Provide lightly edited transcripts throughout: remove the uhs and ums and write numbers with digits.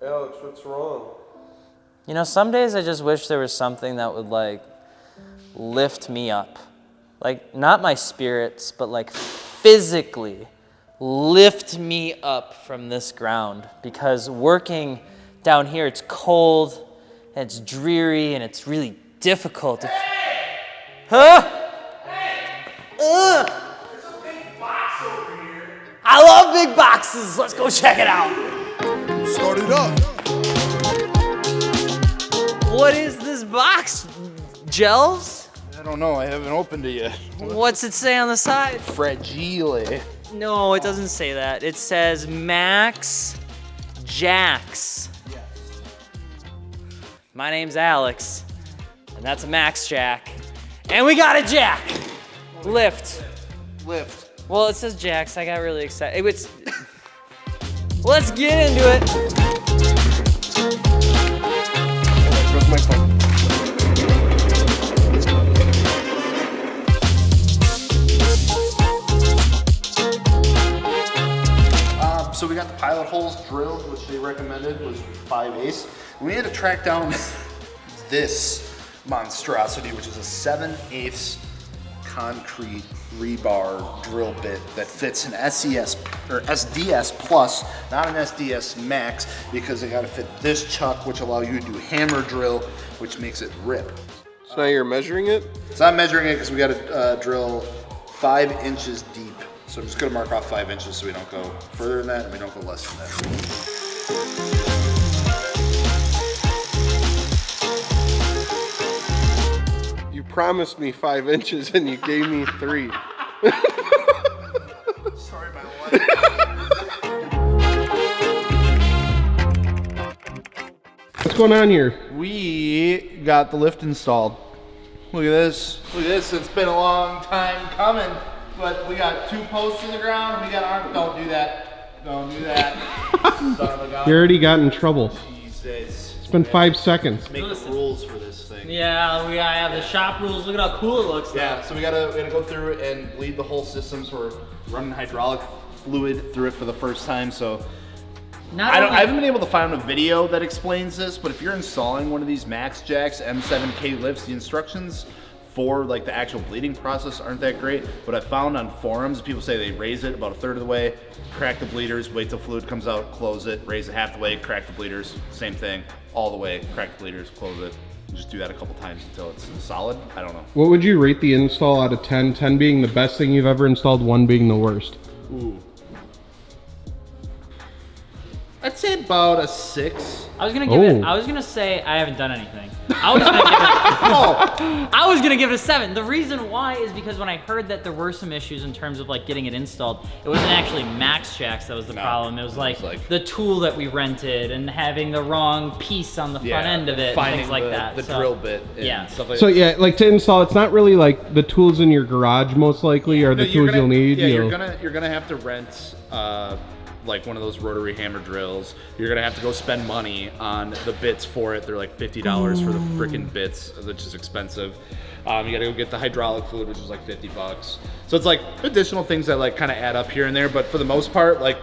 Alex, what's wrong? You know, some days I just wish there was something that would, like, lift me up. Like, not my spirits, but, like, physically lift me up from this ground. Because working down here, it's cold, and it's dreary, and it's really difficult. Huh? There's a big box over here. I love big boxes. Let's go check it out. Start it up. What is this box, Gels? I don't know. I haven't opened it yet. What's it say on the side? Fragile. No, it doesn't say that. It says Max Jacks. Yes. My name's Alex, and that's a Max Jack. And we got a jack. Lift. Well, it says Jacks. I got really excited. Let's get into it. Where's my phone? So we got the pilot holes drilled, which they recommended was 5/8. We had to track down this monstrosity, which is a 7/8 concrete rebar drill bit that fits an SES or SDS plus, not an SDS max, because they got to fit this chuck, which allow you to do hammer drill, which makes it rip. So now you're measuring it? So I'm measuring it because we got to drill 5 inches deep. So I'm just gonna mark off 5 inches so we don't go further than that and we don't go less than that. You promised me 5 inches and you gave me 3. Sorry, my wife. What's going on here? We got the lift installed. Look at this. Look at this. It's been a long time coming. But we got 2 posts in the ground, and we got arm. Don't do that. Don't do that. Son of a gun. You already got in trouble. Jesus. It's been 5 seconds. Make the rules for this thing. Yeah, we gotta have the shop rules. Look at how cool it looks. Yeah, so we gotta go through and bleed the whole system. So we're running hydraulic fluid through it for the first time. So I haven't been able to find a video that explains this, but if you're installing one of these Max Jacks M7K lifts, the instructions for like the actual bleeding process aren't that great, but I found on forums people say they raise it about 1/3 of the way, crack the bleeders, wait till fluid comes out, close it, raise it half the way, crack the bleeders, same thing, all the way, crack the bleeders, close it. Just do that a couple times until it's solid. I don't know. What would you rate the install out of 10? 10 being the best thing you've ever installed, 1 being the worst. Ooh. I'd say about a 6. I was gonna give it. I was gonna say I haven't done anything. I was gonna give it. I was gonna give it a 7. The reason why is because when I heard that there were some issues in terms of like getting it installed, it wasn't actually Max Jacks that was the problem. It was like the tool that we rented and having the wrong piece on the front end of it, and things like that. The drill bit. And stuff like so yeah, like to install, it's not really like the tools in your garage most likely are the tools you'll need. Yeah, you're gonna have to rent. Like one of those rotary hammer drills. You're gonna have to go spend money on the bits for it. They're like $50 for the freaking bits, which is expensive. You gotta go get the hydraulic fluid, which is like $50. So it's like additional things that like kind of add up here and there, but for the most part, like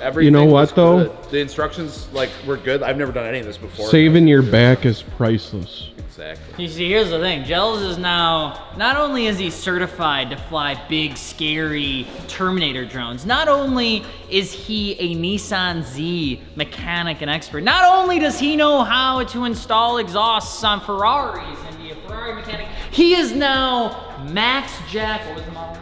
everything. You know what though? Good. The instructions like were good. I've never done any of this before. Saving your back is priceless. Exactly. You see, here's the thing. Gels is now, not only is he certified to fly big, scary Terminator drones, not only is he a Nissan Z mechanic and expert, not only does he know how to install exhausts on Ferraris and be a Ferrari mechanic, he is now Max Jack, what was the model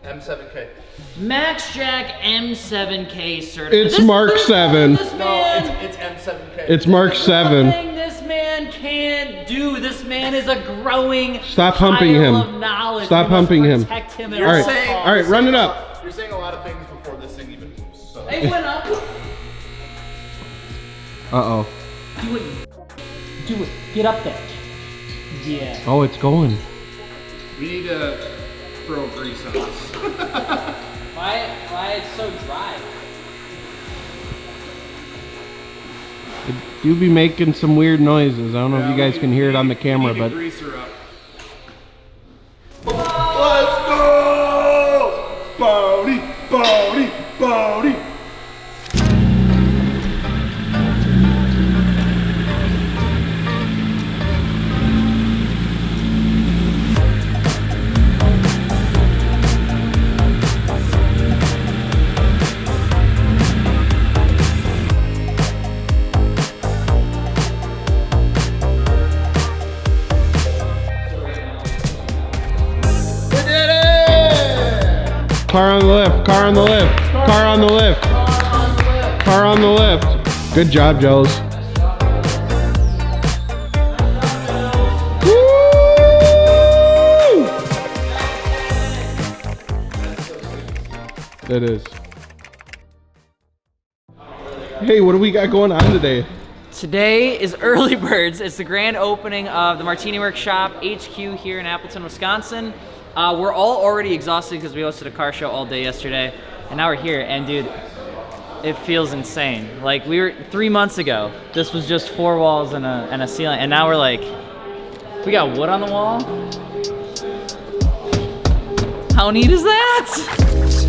name? M7K. Max Jack M7K certified. It's Mark 7. No, it's M7K. It's Mark 7. This man can't do. This man is a growing Stop humping him. Of knowledge. Stop humping him. Protect him. All right, run it up. You're saying a lot of things before this thing even moves. So. It went up. Uh-oh. Do it. Do it. Get up there. Yeah. Oh, it's going. We need to throw grease on this. Why it's so dry? It do be making some weird noises. I don't know if you guys can hear it on the camera, but Greaser up. Let's go! Bodie, Bodie, Bodie. Car on the lift. Car on the lift. Car on the lift. Car on the lift. Good job, Joes. Woo! It is. Hey, what do we got going on today? Today is Early Birds. It's the grand opening of the MartiniWorks shop HQ here in Appleton, Wisconsin. We're all already exhausted because we hosted a car show all day yesterday, and now we're here. And dude, it feels insane. Like, we were 3 months ago, this was just 4 walls and a ceiling, and now we're like, we got wood on the wall. How neat is that?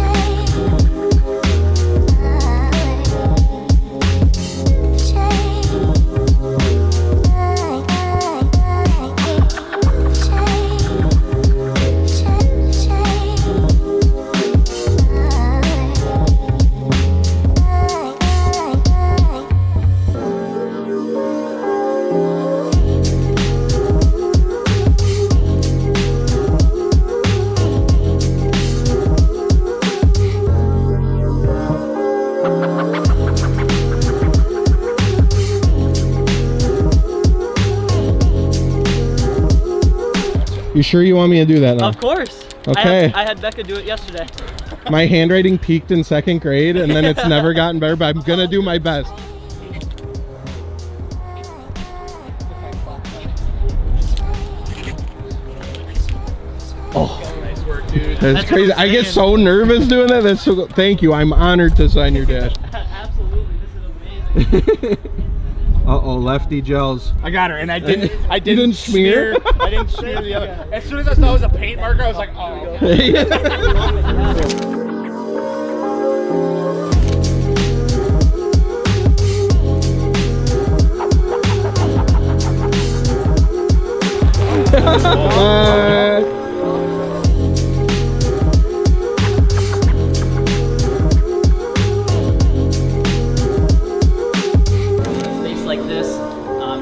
You sure you want me to do that now? Of course. Okay. I had Becca do it yesterday. My handwriting peaked in 2nd grade and then it's never gotten better, but I'm gonna do my best. Oh, Nice work, dude. that's crazy. I get so nervous doing that. That's so. Thank you. I'm honored to sign your dash. Absolutely, this is amazing. Uh-oh, lefty gels. I got her, and I didn't didn't smear? I didn't smear the other. As soon as I saw it was a paint marker, I was like, oh.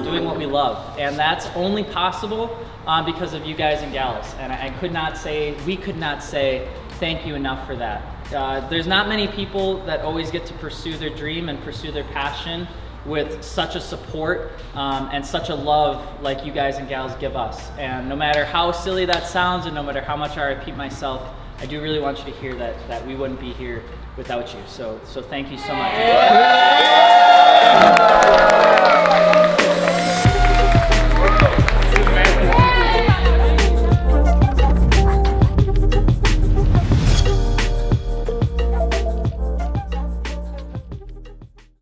Doing what we love, and that's only possible because of you guys and gals, and we could not say thank you enough for that. There's not many people that always get to pursue their dream and pursue their passion with such a support and such a love like you guys and gals give us. And no matter how silly that sounds, and no matter how much I repeat myself, I do really want you to hear that we wouldn't be here without you. So thank you so much.